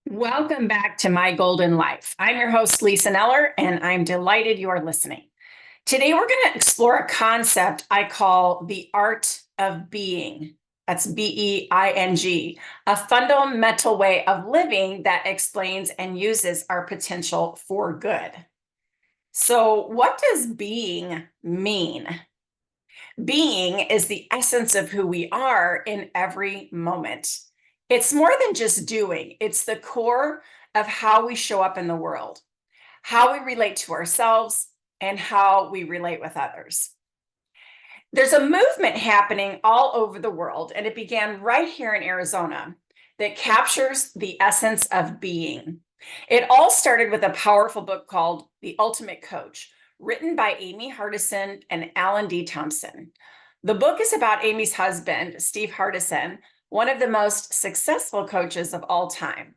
Welcome back to My Golden Life. I'm your host, Lisa Neller, and I'm delighted you are listening. Today, we're going to explore a concept I call the art of being. That's Being, a fundamental way of living that explains and uses our potential for good. So, what does being mean? Being is the essence of who we are in every moment. It's more than just doing, it's the core of how we show up in the world, how we relate to ourselves, and how we relate with others. There's a movement happening all over the world, and it began right here in Arizona that captures the essence of being. It all started with a powerful book called The Ultimate Coach, written by Amy Hardison and Alan D. Thompson. The book is about Amy's husband, Steve Hardison, one of the most successful coaches of all time.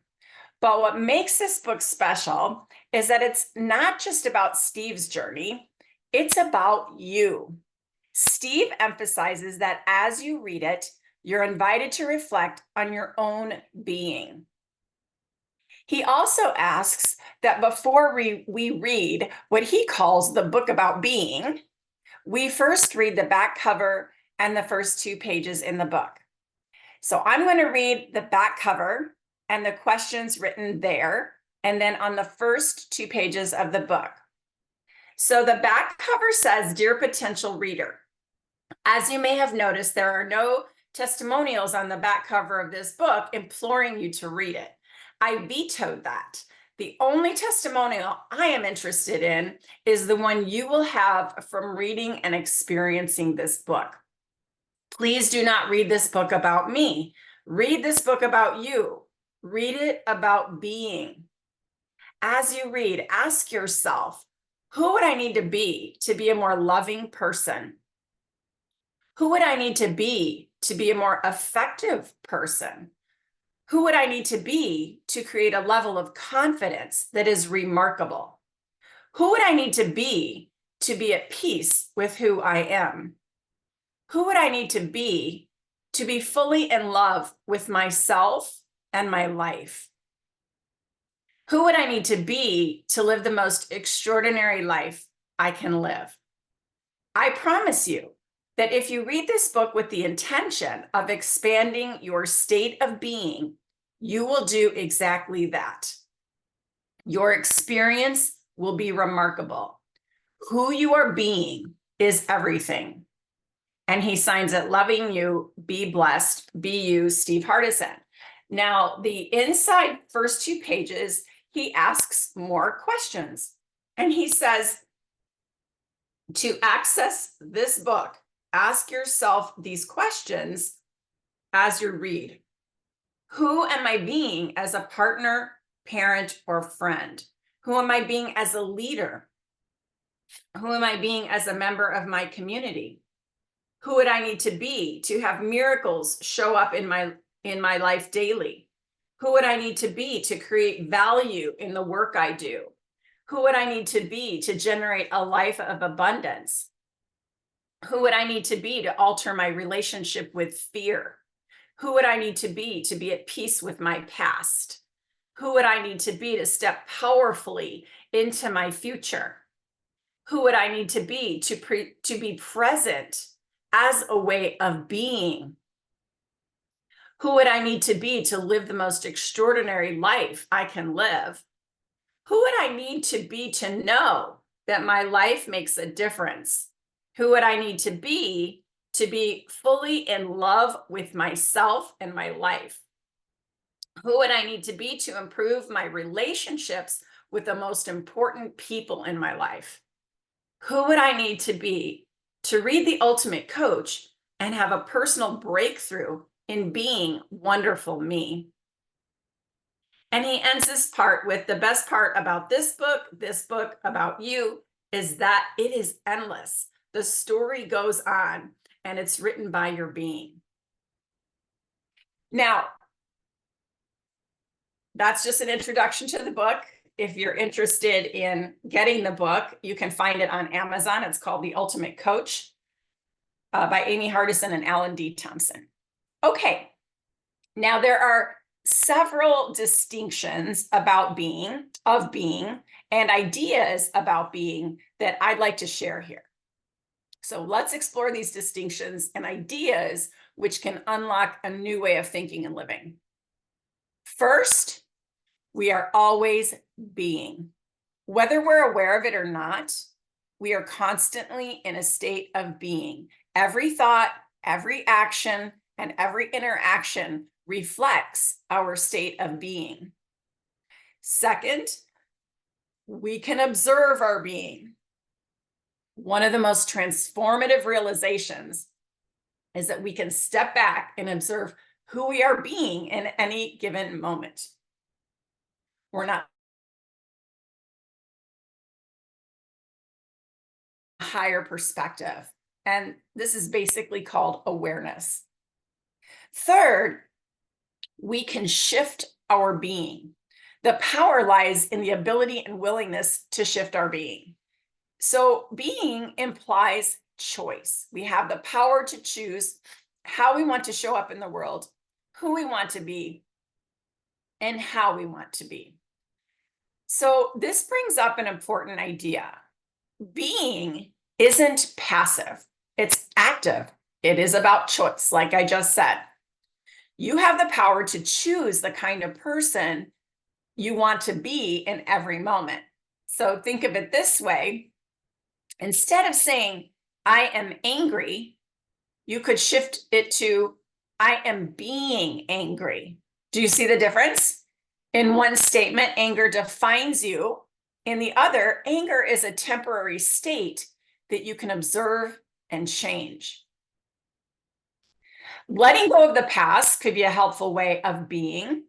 But what makes this book special is that it's not just about Steve's journey, it's about you. Steve emphasizes that as you read it, you're invited to reflect on your own being. He also asks that before we read what he calls the book about being, we first read the back cover and the first 2 pages in the book. So I'm going to read the back cover and the questions written there, and then on the first 2 pages of the book. So the back cover says, "Dear potential reader," as you may have noticed, there are no testimonials on the back cover of this book imploring you to read it. I vetoed that. The only testimonial I am interested in is the one you will have from reading and experiencing this book. Please do not read this book about me. Read this book about you. Read it about being. As you read, ask yourself, who would I need to be a more loving person? Who would I need to be a more effective person? Who would I need to be to create a level of confidence that is remarkable? Who would I need to be at peace with who I am? Who would I need to be fully in love with myself and my life? Who would I need to be to live the most extraordinary life I can live? I promise you that if you read this book with the intention of expanding your state of being, you will do exactly that. Your experience will be remarkable. Who you are being is everything. And he signs it, loving you, be blessed, be you, Steve Hardison. Now, the inside first 2 pages, he asks more questions. And he says, to access this book, ask yourself these questions as you read. Who am I being as a partner, parent, or friend? Who am I being as a leader? Who am I being as a member of my community? Who would I need to be to have miracles show up in my life daily? Who would I need to be to create value in the work I do? Who would I need to be to generate a life of abundance? Who would I need to be to alter my relationship with fear? Who would I need to be at peace with my past? Who would I need to be to step powerfully into my future? Who would I need to be to be present as a way of being? Who would I need to be to live the most extraordinary life I can live? Who would I need to be to know that my life makes a difference? Who would I need to be fully in love with myself and my life? Who would I need to be to improve my relationships with the most important people in my life? Who would I need to be to read The Ultimate Coach and have a personal breakthrough in being wonderful me? And he ends this part with, the best part about this book about you, is that it is endless. The story goes on, and it's written by your being. Now, that's just an introduction to the book. If you're interested in getting the book, you can find it on Amazon. It's called The Ultimate Coach by Amy Hardison and Alan D. Thompson. Okay, now there are several distinctions about being, and ideas about being that I'd like to share here. So let's explore these distinctions and ideas which can unlock a new way of thinking and living. First, we are always being. Whether we're aware of it or not, we are constantly in a state of being. Every thought, every action, and every interaction reflects our state of being. Second, we can observe our being. One of the most transformative realizations is that we can step back and observe who we are being in any given moment. We're not a higher perspective, and this is basically called awareness. Third, we can shift our being. The power lies in the ability and willingness to shift our being. So being implies choice. We have the power to choose how we want to show up in the world, who we want to be, and how we want to be. So this brings up an important idea. Being isn't passive, it's active. It is about choice, like I just said. You have the power to choose the kind of person you want to be in every moment. So think of it this way. Instead of saying, I am angry, you could shift it to, I am being angry. Do you see the difference? In one statement, anger defines you. In the other, anger is a temporary state that you can observe and change. Letting go of the past could be a helpful way of being.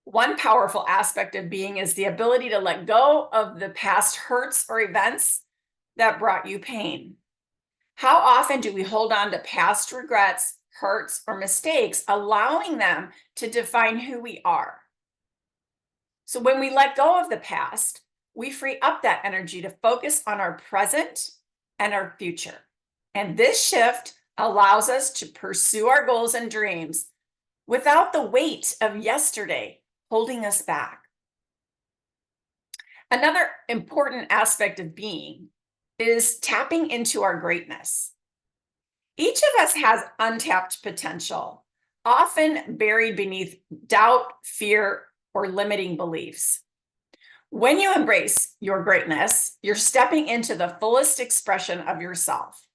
One powerful aspect of being is the ability to let go of the past hurts or events that brought you pain. How often do we hold on to past regrets, hurts, or mistakes, allowing them to define who we are? So when we let go of the past, we free up that energy to focus on our present and our future. And this shift allows us to pursue our goals and dreams without the weight of yesterday holding us back. Another important aspect of being is tapping into our greatness. Each of us has untapped potential, often buried beneath doubt, fear, or limiting beliefs. When you embrace your greatness, you're stepping into the fullest expression of yourself.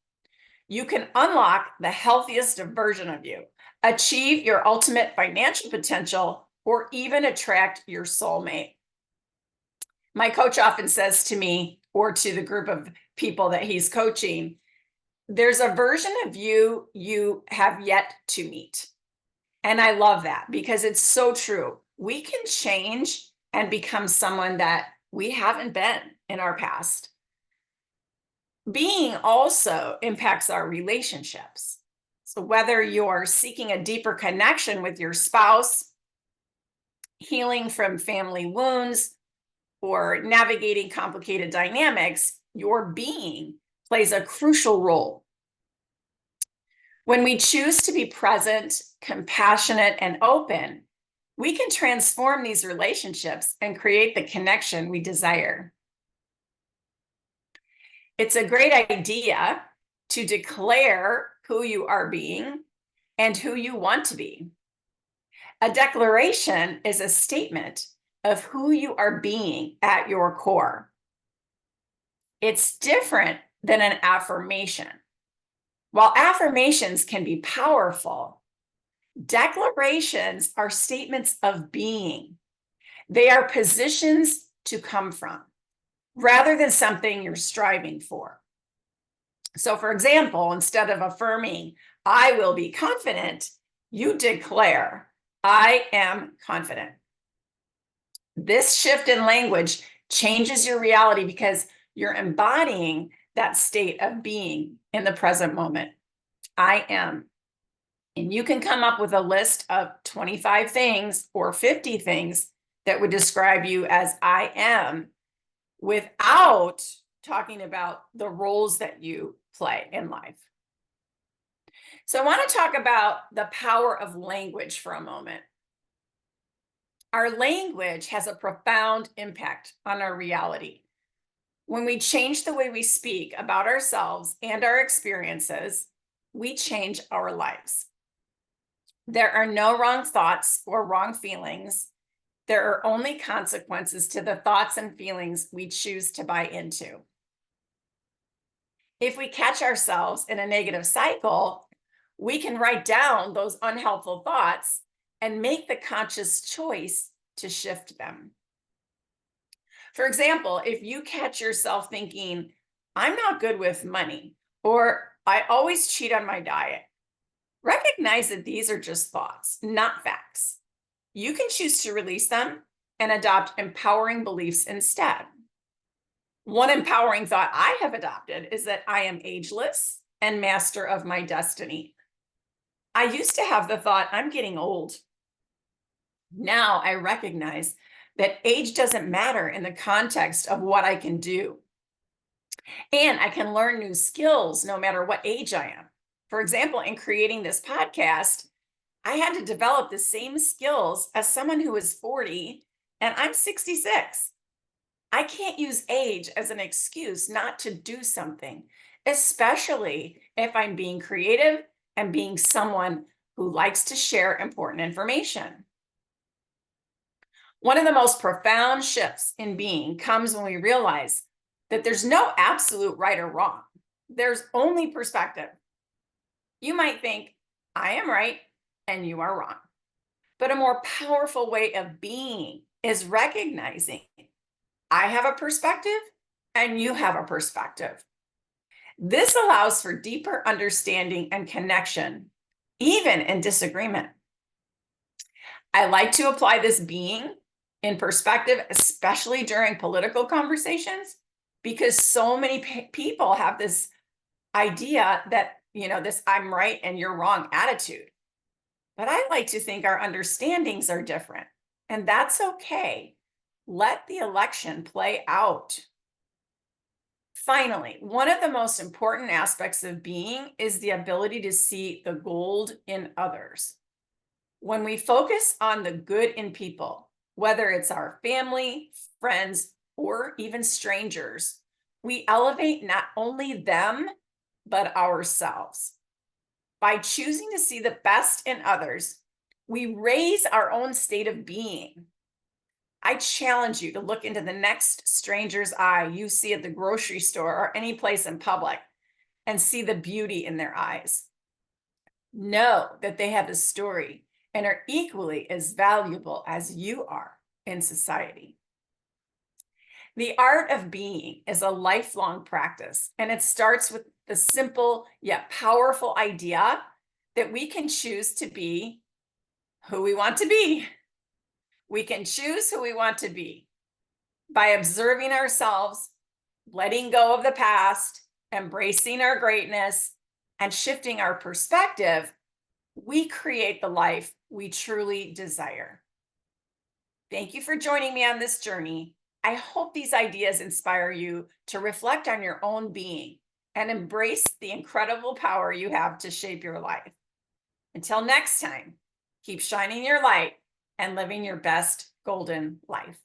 You can unlock the healthiest version of you, achieve your ultimate financial potential, or even attract your soulmate. My coach often says to me, or to the group of people that he's coaching, there's a version of you you have yet to meet. And I love that because it's so true. We can change and become someone that we haven't been in our past. Being also impacts our relationships. So whether you're seeking a deeper connection with your spouse, healing from family wounds, or navigating complicated dynamics, your being plays a crucial role. When we choose to be present, compassionate, and open, we can transform these relationships and create the connection we desire. It's a great idea to declare who you are being and who you want to be. A declaration is a statement of who you are being at your core. It's different than an affirmation. While affirmations can be powerful, declarations are statements of being. They are positions to come from, rather than something you're striving for. So, for example, instead of affirming, I will be confident, you declare, I am confident. This shift in language changes your reality because you're embodying that state of being in the present moment. I am. And you can come up with a list of 25 things or 50 things that would describe you as I am without talking about the roles that you play in life. So I want to talk about the power of language for a moment. Our language has a profound impact on our reality. When we change the way we speak about ourselves and our experiences, we change our lives. There are no wrong thoughts or wrong feelings. There are only consequences to the thoughts and feelings we choose to buy into. If we catch ourselves in a negative cycle, we can write down those unhelpful thoughts and make the conscious choice to shift them. For example, if you catch yourself thinking, I'm not good with money, or I always cheat on my diet, recognize that these are just thoughts, not facts. You can choose to release them and adopt empowering beliefs instead. One empowering thought I have adopted is that I am ageless and master of my destiny. I used to have the thought, I'm getting old. Now I recognize that age doesn't matter in the context of what I can do. And I can learn new skills no matter what age I am. For example, in creating this podcast, I had to develop the same skills as someone who is 40 and I'm 66. I can't use age as an excuse not to do something, especially if I'm being creative and being someone who likes to share important information. One of the most profound shifts in being comes when we realize that there's no absolute right or wrong. There's only perspective. You might think, I am right and you are wrong. But a more powerful way of being is recognizing I have a perspective and you have a perspective. This allows for deeper understanding and connection, even in disagreement. I like to apply this being in perspective, especially during political conversations, because so many people have this idea that, this I'm right and you're wrong attitude. But I like to think our understandings are different, and that's okay. Let the election play out. Finally, one of the most important aspects of being is the ability to see the gold in others. When we focus on the good in people, whether it's our family, friends, or even strangers, we elevate not only them, but ourselves. By choosing to see the best in others, we raise our own state of being. I challenge you to look into the next stranger's eye you see at the grocery store or any place in public and see the beauty in their eyes. Know that they have a story and are equally as valuable as you are in society. The art of being is a lifelong practice, and it starts with the simple yet powerful idea that we can choose to be who we want to be. We can choose who we want to be by observing ourselves, letting go of the past, embracing our greatness, and shifting our perspective. We create the life we truly desire. Thank you for joining me on this journey. I hope these ideas inspire you to reflect on your own being and embrace the incredible power you have to shape your life. Until next time, keep shining your light and living your best golden life.